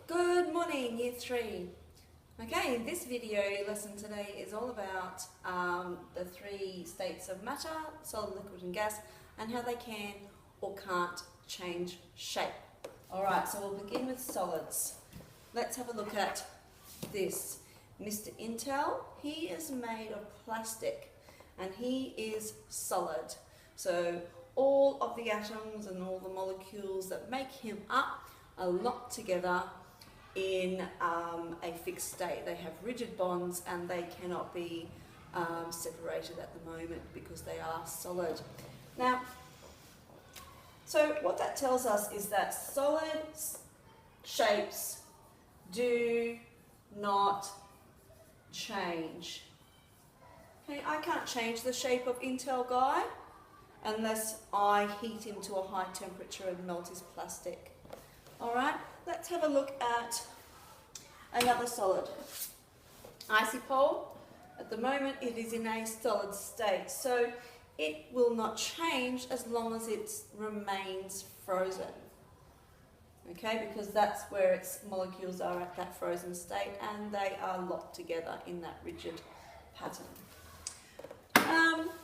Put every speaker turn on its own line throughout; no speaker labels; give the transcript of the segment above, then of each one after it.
Good morning, Year 3. Okay, this video lesson today is all about the three states of matter, solid, liquid and gas, and how they can or can't change shape. Alright, so we'll begin with solids. Let's have a look at this. Mr. Intel, he is made of plastic and he is solid. So all of the atoms and all the molecules that make him up are locked together in a fixed state. They have rigid bonds and they cannot be separated at the moment because they are solid. Now, so what that tells us is that solid shapes do not change. Okay, I can't change the shape of Intel Guy unless I heat him to a high temperature and melt his plastic. Alright, let's have a look at another solid. Icy pole, at the moment it is in a solid state, so it will not change as long as it remains frozen. Okay, because that's where its molecules are at that frozen state and they are locked together in that rigid pattern.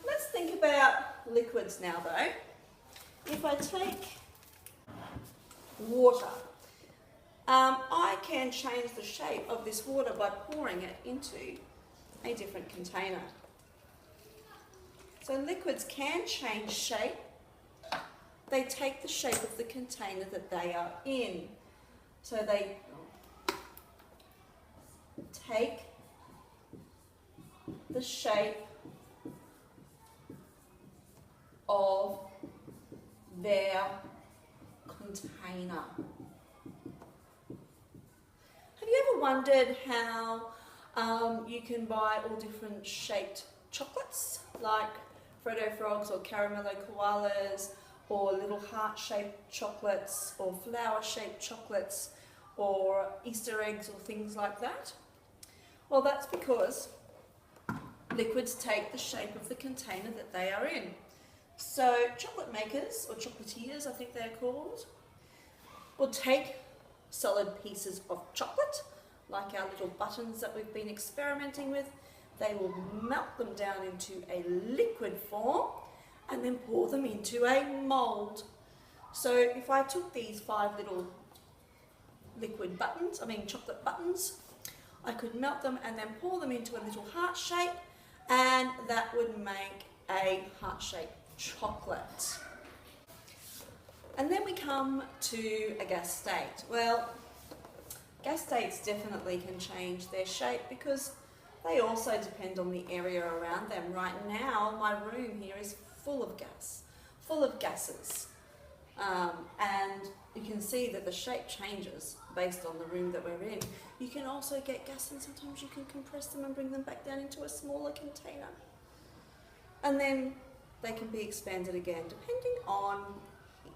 Let's think about liquids now though. If I take water, I can change the shape of this water by pouring it into a different container. So liquids can change shape. They take the shape of the container that they are in. So they take the shape of their container. Have you ever wondered how you can buy all different shaped chocolates, like Freddo Frogs or Caramello Koalas, or little heart-shaped chocolates, or flower-shaped chocolates, or Easter eggs or things like that? Well, that's because liquids take the shape of the container that they are in. So chocolate makers, or chocolatiers I think they're called, will take solid pieces of chocolate, like our little buttons that we've been experimenting with. They will melt them down into a liquid form and then pour them into a mould. So if I took these 5 little chocolate buttons, I could melt them and then pour them into a little heart shape, and that would make a heart-shaped chocolate. And then we come to a gas state. Well, gas states definitely can change their shape because they also depend on the area around them. Right now, my room here is full of gas, full of gases. And you can see that the shape changes based on the room that we're in. You can also get gas and sometimes you can compress them and bring them back down into a smaller container. And then they can be expanded again depending on heat.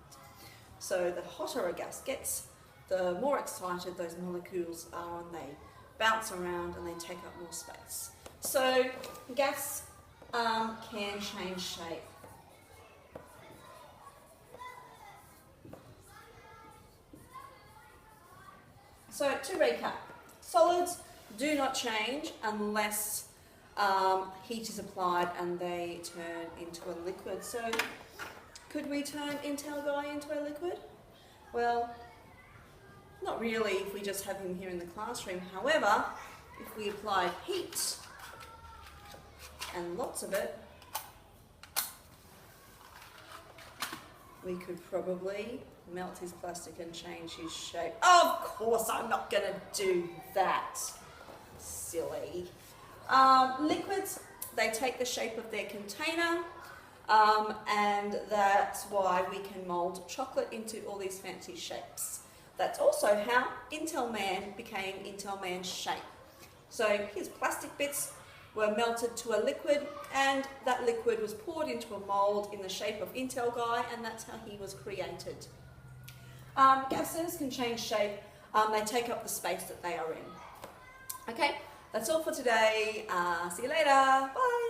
So the hotter a gas gets, the more excited those molecules are and they bounce around and they take up more space. So gas can change shape. So to recap, solids do not change unless heat is applied and they turn into a liquid. So could we turn Intel Guy into a liquid? Well, not really if we just have him here in the classroom. However, if we applied heat and lots of it, we could probably melt his plastic and change his shape. Of course, I'm not going to do that. Silly. Liquids, they take the shape of their container, and that's why we can mould chocolate into all these fancy shapes. That's also how Intel Man became Intel Man's shape. So his plastic bits were melted to a liquid, and that liquid was poured into a mould in the shape of Intel Guy, and that's how he was created. Gases can change shape. They take up the space that they are in. Okay, that's all for today. See you later. Bye.